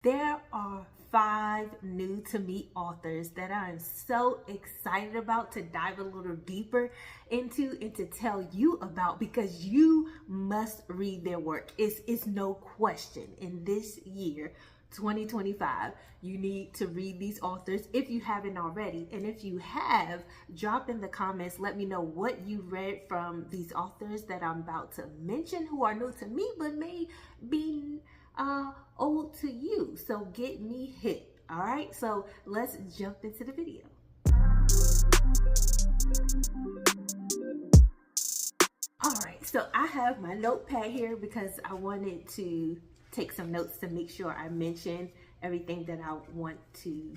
There are 5 new to me authors that I am so excited about to dive a little deeper into and to tell you about, because you must read their work. It's no question. In this year, 2025, you need to read these authors if you haven't already. And if you have, drop in the comments, let me know what you read from these authors that I'm about to mention, who are new to me but may be old to you. So get me hit. All right, so let's jump into the video. All right, so I have my notepad here because I wanted to take some notes to make sure I mention everything that I want to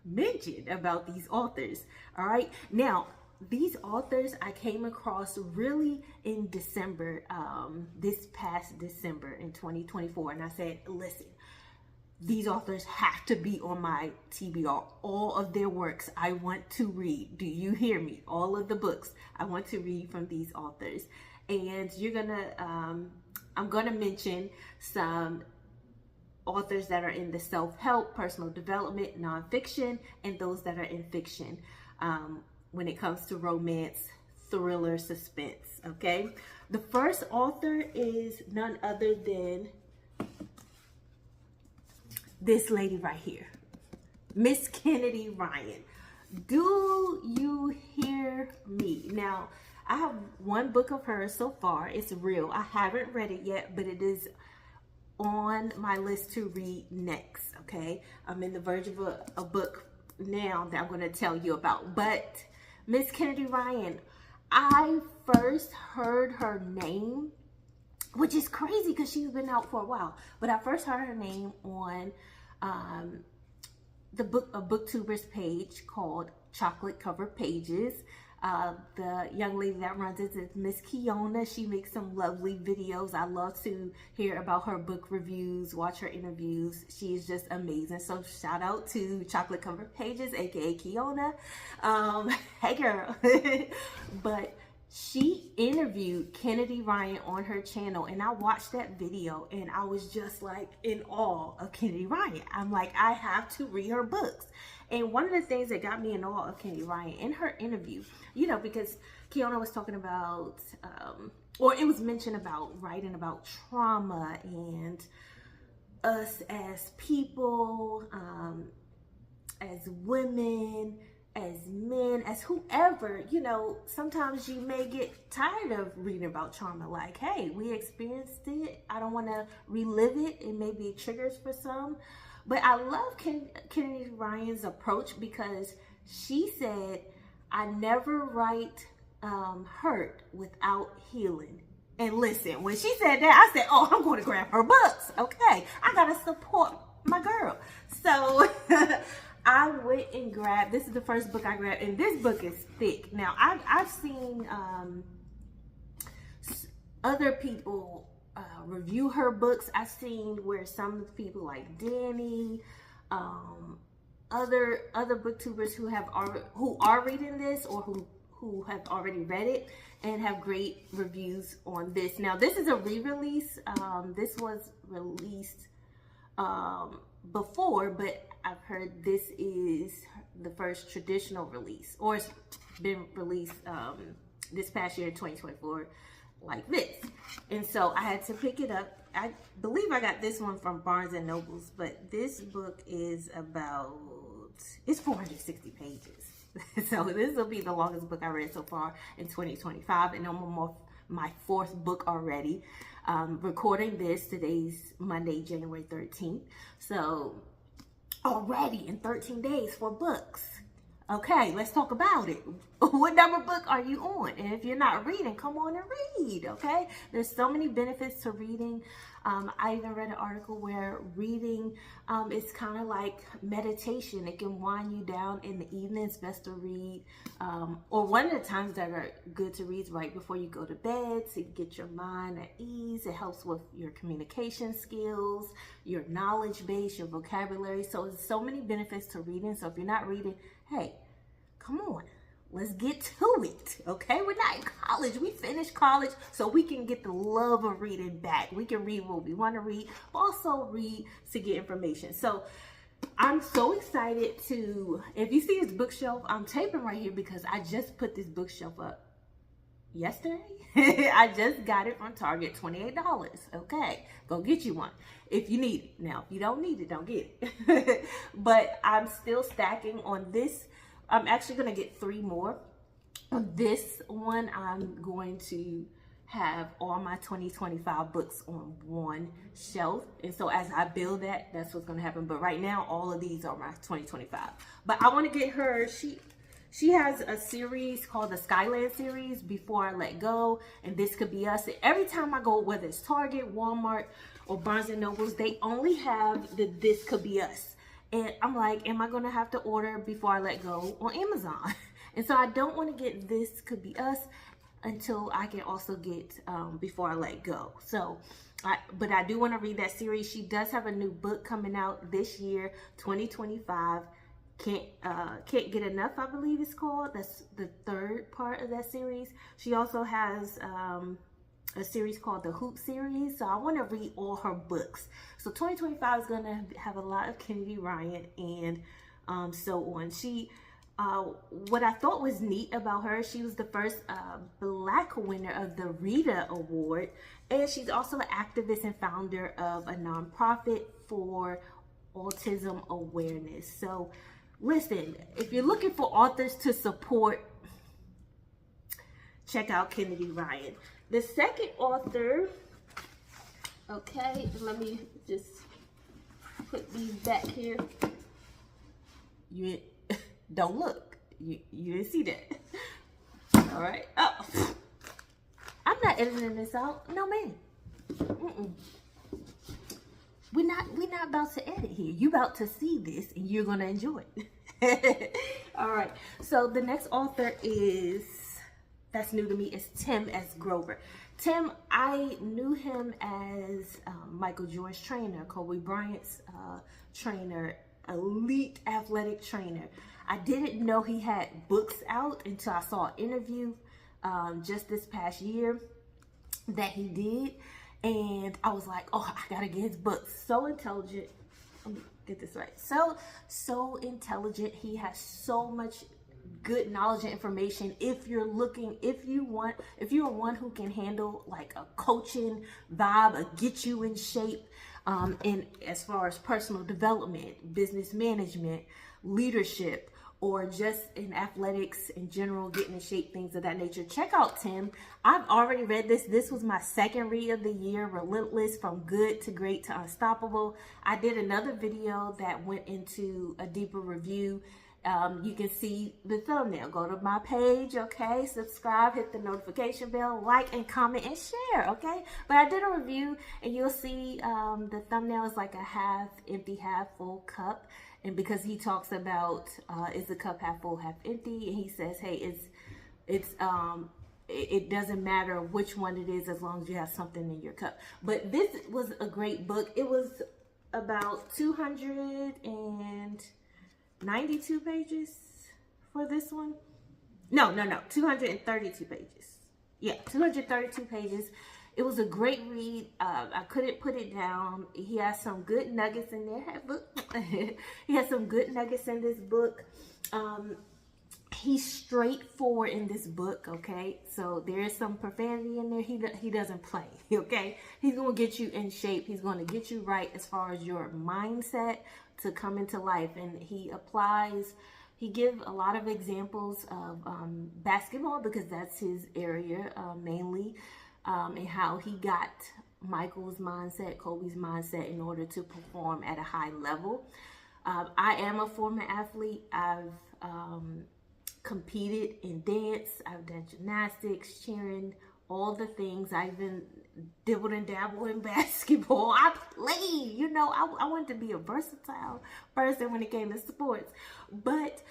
mention about these authors. All right, now these authors I came across really in December, this past December in 2024, and I said, listen, these authors have to be on my TBR. All of their works I want to read. Do you hear me? All of the books I want to read from these authors. And I'm gonna mention some authors that are in the self-help, personal development, nonfiction, and those that are in fiction when it comes to romance, thriller, suspense. Okay, the first author is none other than this lady right here, Miss Kennedy Ryan. Do you hear me? Now, I have one book of hers so far. It's Real. I haven't read it yet, but it is on my list to read next. Okay, I'm in the verge of a book now that I'm going to tell you about. But Miss Kennedy Ryan, I first heard her name, which is crazy because she's been out for a while, but I first heard her name on a booktuber's page called Chocolate Cover Pages. The young lady that runs it is Miss Kiona. She makes some lovely videos. I love to hear about her book reviews, watch her interviews. She is just amazing. So shout out to Chocolate Cover Pages, aka Kiona. Hey girl. But she interviewed Kennedy Ryan on her channel, and I watched that video and I was just like in awe of Kennedy Ryan. I'm like, I have to read her books. And one of the things that got me in awe of Kennedy Ryan in her interview, you know, because Kiona was talking about, or it was mentioned about writing about trauma and us as people, as women, as men, as whoever, you know, sometimes you may get tired of reading about trauma. Like, hey, we experienced it. I don't want to relive it. It may be triggers for some. But I love Kennedy Ryan's approach, because she said, I never write hurt without healing. And listen, when she said that, I said, oh, I'm going to grab her books. Okay, I got to support my girl. So I went and grabbed, this is the first book I grabbed, and this book is thick. Now, I've seen other people review her books. I've seen where some people like Danny, other booktubers who are reading this, or who have already read it and have great reviews on this. Now, this is a re-release. This was released before, but I've heard this is the first traditional release, or it's been released this past year, 2024, like this. And so I had to pick it up. I believe I got this one from Barnes and Nobles, but this book is it's 460 pages. So this will be the longest book I read so far in 2025, and I'm on my 4th book already. Recording this, today's Monday, January 13th. So already in 13 days, 4 books. Okay, let's talk about it. What number book are you on? And if you're not reading, come on and read, okay? There's so many benefits to reading. I even read an article where reading is kind of like meditation. It can wind you down in the evenings. Best to read, or one of the times that are good to read is right before you go to bed, to get your mind at ease. It helps with your communication skills, your knowledge base, your vocabulary. So there's so many benefits to reading. So if you're not reading, hey, come on, let's get to it, okay? We're not in college. We finished college so we can get the love of reading back. We can read what we want to read, also read to get information. So I'm so excited to, if you see this bookshelf, I'm taping right here because I just put this bookshelf up yesterday. I just got it from Target, $28. Okay, go get you one if you need it. Now, if you don't need it, don't get it. But I'm still stacking on this. I'm actually going to get 3 more. On this one, I'm going to have all my 2025 books on one shelf. And so as I build that, that's what's going to happen. But right now, all of these are my 2025. But I want to get her, she has a series called the Skyland series, Before I Let Go, and This Could Be Us. And every time I go, whether it's Target, Walmart, or Barnes & Nobles, they only have the This Could Be Us. And I'm like, am I going to have to order Before I Let Go on Amazon? And so I don't want to get This Could Be Us until I can also get Before I Let Go. So, but I do want to read that series. She does have a new book coming out this year, 2025. Can't Get Enough, I believe it's called. That's the 3rd part of that series. She also has a series called the Hoop series. So I want to read all her books. So 2025 is going to have a lot of Kennedy Ryan and so on. She, what I thought was neat about her, she was the first Black winner of the Rita Award. And she's also an activist and founder of a nonprofit for autism awareness. So listen, if you're looking for authors to support, check out Kennedy Ryan. The second author, okay, let me just put these back here. You don't look. You didn't see that. All right. Oh, I'm not editing this out. No, man. We're not about to edit here. You about to see this and you're gonna enjoy it. All right. So the next author that's new to me is Tim S. Grover. Tim, I knew him as Michael Jordan's trainer, Kobe Bryant's trainer, elite athletic trainer. I didn't know he had books out until I saw an interview just this past year that he did. And I was like, oh, I gotta get his book. So intelligent. Let me get this right. So intelligent. He has so much good knowledge and information. If you're one who can handle like a coaching vibe, a get you in shape, and as far as personal development, business management, leadership, or just in athletics in general, getting in shape, things of that nature, check out Tim. I've already read this. This was my second read of the year, Relentless, From Good to Great to Unstoppable. I did another video that went into a deeper review. You can see the thumbnail. Go to my page, okay? Subscribe, hit the notification bell, like, and comment, and share, okay? But I did a review, and you'll see the thumbnail is like a half empty, half full cup. And because he talks about is the cup half full, half empty, and he says, hey, it doesn't matter which one it is as long as you have something in your cup. But this was a great book. It was about 292 pages for this one. No, 232 pages. Yeah, 232 pages. It was a great read. I couldn't put it down. He has some good nuggets in there. He has some good nuggets in this book. He's straightforward in this book, okay? So there is some profanity in there. He doesn't play, okay? He's going to get you in shape. He's going to get you right as far as your mindset to come into life. And he gives a lot of examples of basketball because that's his area mainly. And how he got Michael's mindset, Kobe's mindset in order to perform at a high level. I am a former athlete. I've competed in dance. I've done gymnastics, cheering, all the things. I even dibbled and dabbled in basketball. I played, I wanted to be a versatile person when it came to sports. But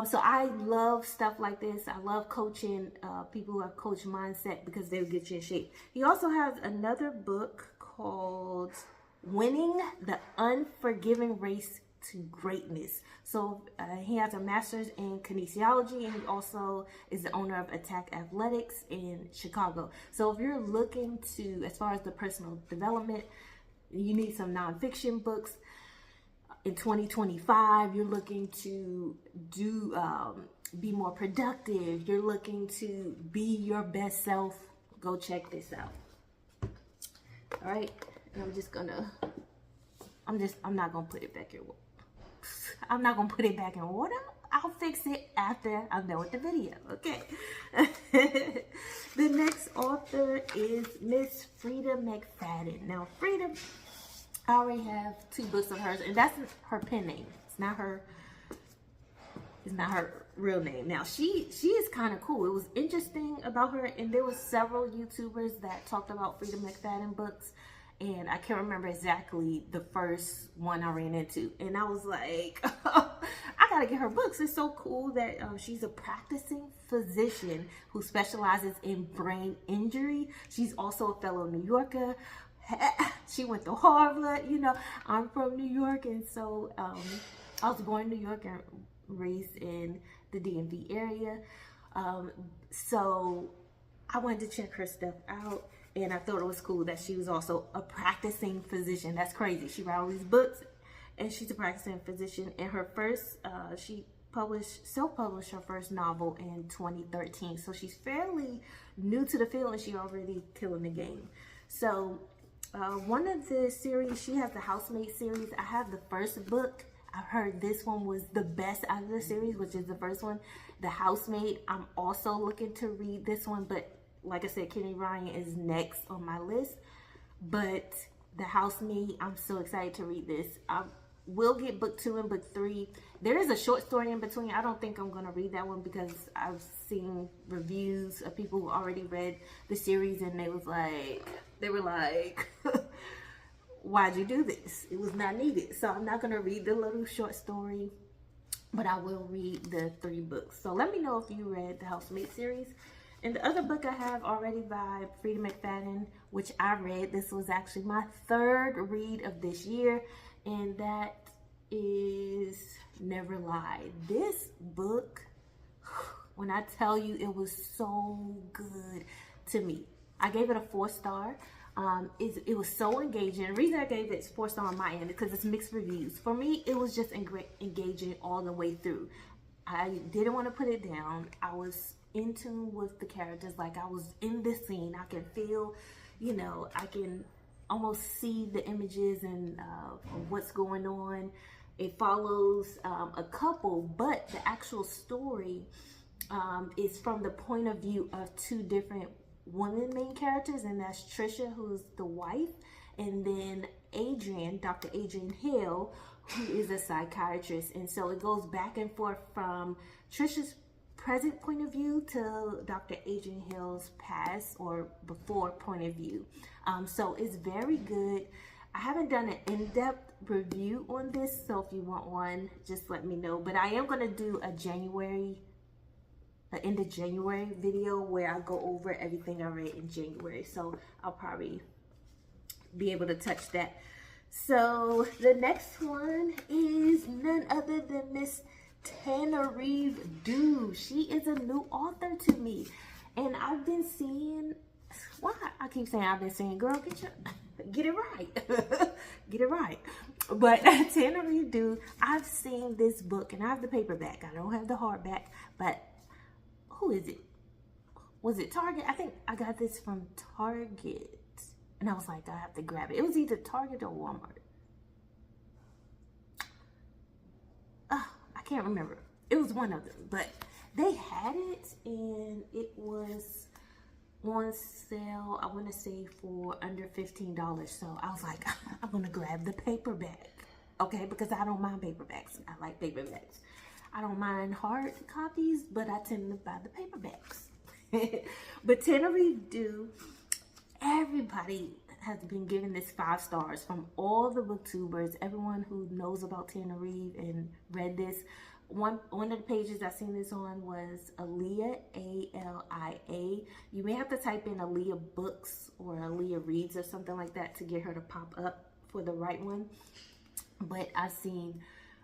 so I love stuff like this. I love coaching people who have coach mindset because they'll get you in shape. He also has another book called Winning the Unforgiving Race to greatness. So he has a master's in kinesiology, and he also is the owner of Attack Athletics in Chicago. So if you're looking to, as far as the personal development, you need some nonfiction books. In 2025, you're looking to do be more productive. You're looking to be your best self. Go check this out. All right, and I'm not gonna put it back in water. I'm not gonna put it back in water. I'll fix it after I'm done with the video, okay? The next author is Miss Frida McFadden. Now, Frida, I already have 2 books of hers, and that's her pen name. It's not her real name. Now, she is kind of cool. It was interesting about her, and there was several YouTubers that talked about Frida McFadden books, and I can't remember exactly the first one I ran into. And I was like, I gotta get her books. It's so cool that she's a practicing physician who specializes in brain injury. She's also a fellow New Yorker. She went to Harvard. You know, I'm from New York, and so I was born in New York and raised in the DMV area. So I wanted to check her stuff out. And I thought it was cool that she was also a practicing physician. That's crazy. She wrote all these books, and she's a practicing physician. And her first, she self-published her first novel in 2013. So she's fairly new to the field, and she's already killing the game. So one of the series, she has the Housemaid series. I have the first book. I've heard this one was the best out of the series, which is the first one, The Housemaid. I'm also looking to read this one, but like I said, Kenny Ryan is next on my list. But The Housemaid, I'm so excited to read this. I will get book 2 and book 3. There is a short story in between. I don't think I'm going to read that one because I've seen reviews of people who already read the series, and they were like, why'd you do this? It was not needed. So I'm not going to read the little short story, but I will read the 3 books. So let me know if you read the Housemaid series. And the other book I have already by Frida McFadden, which I read, this was actually my 3rd read of this year, and that is Never Lie. This book, when I tell you, it was so good to me. I gave it a 4-star. It was so engaging. The reason I gave it 4-star on my end is because it's mixed reviews. For me, it was just engaging all the way through. I didn't want to put it down. I was in tune with the characters, like I was in this scene. I can feel, you know, I can almost see the images and what's going on. It follows a couple, but the actual story is from the point of view of 2 different women main characters, and that's Trisha, who's the wife, and then Adrian, Dr. Adrian Hill, who is a psychiatrist. And so it goes back and forth from Trisha's present point of view to Dr. Adrian Hill's past or before point of view. So it's very good. I haven't done an in-depth review on this, so if you want one, just let me know. But I am going to do an end of January video where I go over everything I read in January. So I'll probably be able to touch that. So the next one is none other than Miss Tannereve Due. She is a new author to me, and I've been seeing, why I keep saying I've been seeing, girl, get it right. Get it right. But Tannereve Due, I've seen this book, and I have the paperback. I don't have the hardback, but who is it? Was it Target? I think I got this from Target, and I was like, I have to grab it. It was either Target or Walmart. I can't remember. It was one of them, but they had it, and it was on sale, I want to say for under $15. So I was like, I'm going to grab the paperback, okay? Because I don't mind paperbacks. I like paperbacks. I don't mind hard copies, but I tend to buy the paperbacks. But Tannereve Due, everybody has been giving this 5 stars from all the booktubers, everyone who knows about Tannereve and read this. One of the pages I seen this on was Aaliyah, A-L-I-A. You may have to type in Aaliyah Books or Aaliyah Reads or something like that to get her to pop up for the right one. But I've seen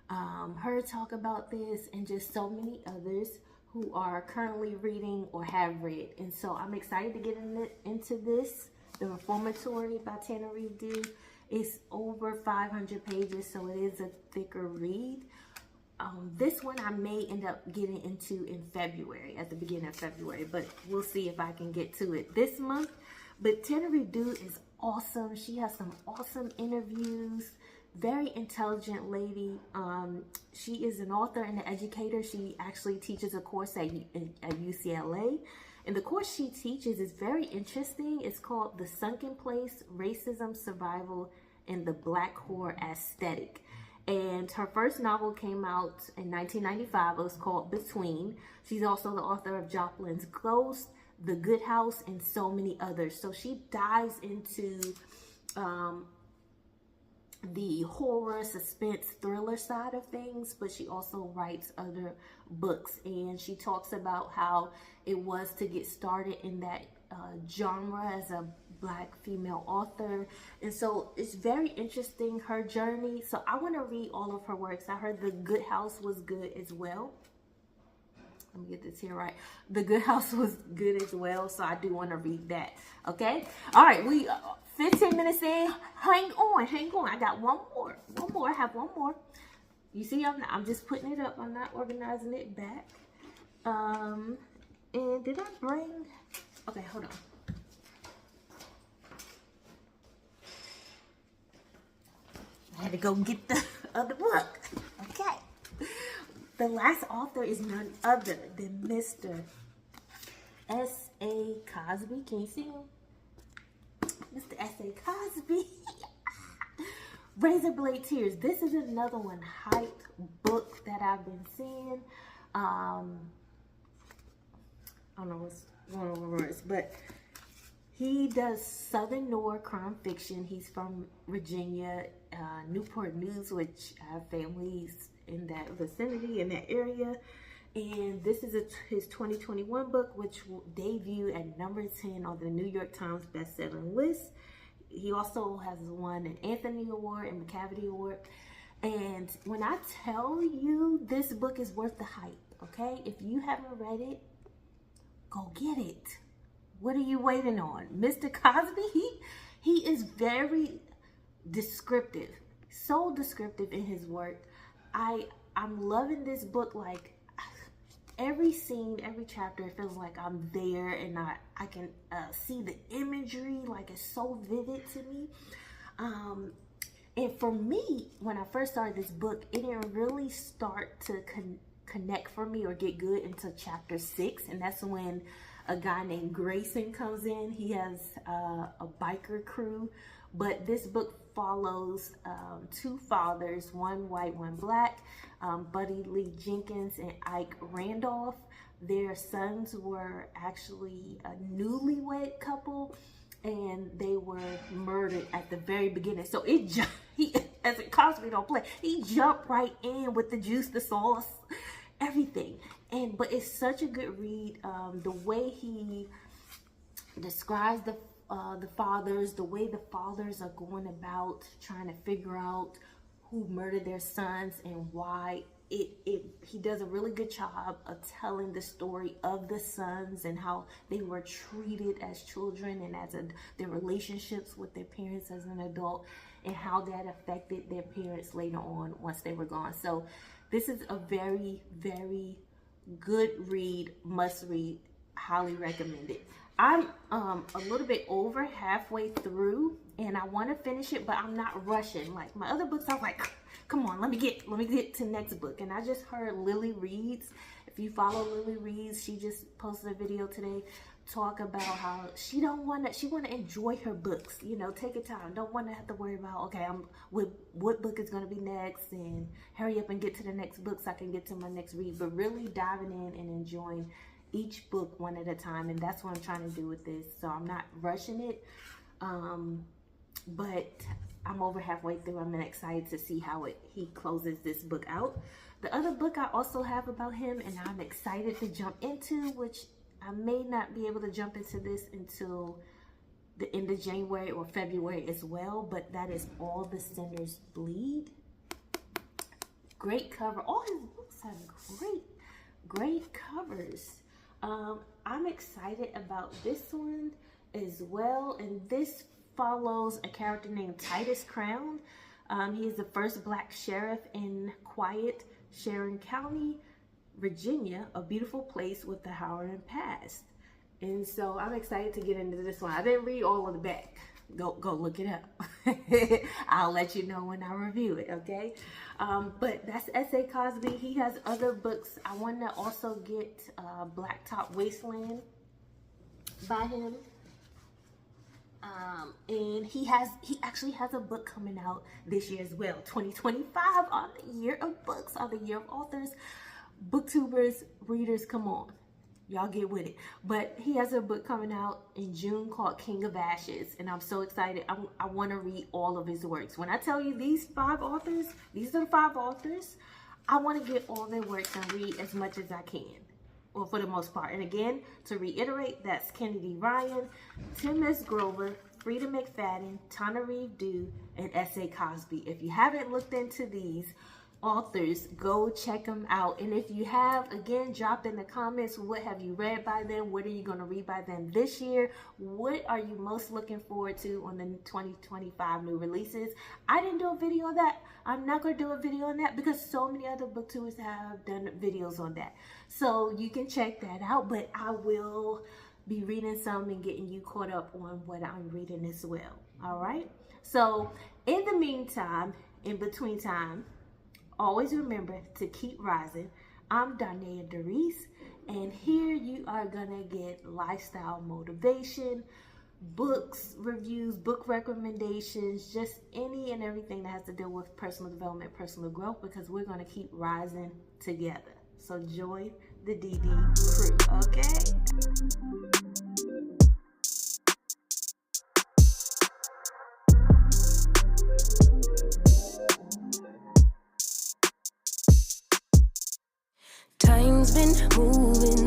her talk about this, and just so many others who are currently reading or have read. And so I'm excited to get into this. The Reformatory by Tana Reeve Dew is over 500 pages, so it is a thicker read. This one I may end up getting into in February, at the beginning of February, but we'll see if I can get to it this month. But Tana Reeve Dew is awesome. She has some awesome interviews. Very intelligent lady. She is an author and an educator. She actually teaches a course at UCLA. And the course she teaches is very interesting. It's called The Sunken Place, Racism, Survival, and the Black Whore Aesthetic. And her first novel came out in 1995. It was called Between. She's also the author of Joplin's Ghost, The Good House, and so many others. So she dives into the horror, suspense, thriller side of things, but she also writes other books. And she talks about how it was to get started in that genre as a Black female author. And so it's very interesting, her journey. So I want to read all of her works. I heard The Good House was good as well. Let me get this here right. The Good House was good as well, so I do want to read that. Okay, all right, we 15 minutes in. Hang on. I got one more. I have one more. You see, I'm just putting it up. I'm not organizing it back. And did I bring? Okay, hold on. I had to go get the other book. Okay. The last author is none other than Mr. S.A. Cosby. Can you see him? Mr. S.A. Cosby. Razor Blade Tears. This is another one, hyped book that I've been seeing. I don't know what's going on with words, but he does Southern noir crime fiction. He's from Virginia, Newport News, which I have families in that vicinity, in that area. And this is his 2021 book, which will debut at number 10 on the New York Times bestselling list. He also has won an Anthony Award and McCavity Award. And when I tell you, this book is worth the hype, okay? If you haven't read it, go get it. What are you waiting on? Mr. Cosby, he is very descriptive, so descriptive in his work. I'm loving this book. Like, every scene, every chapter, it feels like I'm there, and I can see the imagery. Like, it's so vivid to me. And for me, when I first started this book, it didn't really start to connect for me or get good until chapter 6, and that's when a guy named Grayson comes in. He has a biker crew, but this book follows two fathers, one white, one black, Buddy Lee Jenkins and Ike Randolph. Their sons were actually a newlywed couple, and they were murdered at the very beginning. So he, as it Cosby don't play, he jumped right in with the juice, the sauce, everything. But it's such a good read. The way he describes the fathers, the way the fathers are going about trying to figure out who murdered their sons and why. He does a really good job of telling the story of the sons and how they were treated as children, and as their relationships with their parents as an adult, and how that affected their parents later on once they were gone. So this is a very, very good read, must read, highly recommended. I'm a little bit over halfway through, and I want to finish it, but I'm not rushing. Like my other books, I was like, come on, let me get to the next book. And I just heard Lily Reads. If you follow Lily Reads, she just posted a video today talk about how she want to enjoy her books, take your time, don't want to have to worry about, okay, what book is going to be next, and hurry up and get to the next book so I can get to my next read. But really diving in and enjoying each book one at a time, and that's what I'm trying to do with this. So I'm not rushing it, but I'm over halfway through. I'm excited to see how he closes this book out. The other book I also have about him, and I'm excited to jump into, which I may not be able to jump into this until the end of January or February as well, but that is All the Sinners Bleed. Great cover. All his books have great covers. I'm excited about this one as well. And this follows a character named Titus Crown. He is the first black sheriff in quiet Sharon County, Virginia, a beautiful place with a howling past. And so I'm excited to get into this one. I didn't read all of the back. Go look it up. I'll let you know when I review it, okay? But that's S.A. Cosby. He has other books. I want to also get Blacktop Wasteland by him. And he actually has a book coming out this year as well. 2025 on the year of books, on the year of authors. Booktubers, readers, come on. Y'all get with it. But he has a book coming out in June called King of Ashes. And I'm so excited. I want to read all of his works. When I tell you these 5 authors, these are the 5 authors. I want to get all their works and read as much as I can. Well, for the most part. And again, to reiterate, that's Kennedy Ryan, Tim S. Grover, Frida McFadden, Tana Reeve Dew, and S.A. Cosby. If you haven't looked into these authors, go check them out. And if you have, again, drop in the comments, what have you read by them? What are you going to read by them this year? What are you most looking forward to on the 2025 new releases? I didn't do a video on that. I'm not going to do a video on that because so many other booktubers have done videos on that. So you can check that out, but I will be reading some and getting you caught up on what I'm reading as well. All right. So in the meantime, in between time, always remember to keep rising. I'm Darnaya Darice, and here you are gonna get lifestyle motivation, books, reviews, book recommendations, just any and everything that has to do with personal development, personal growth, because we're gonna keep rising together. So join the DD crew, okay? Time's been moving.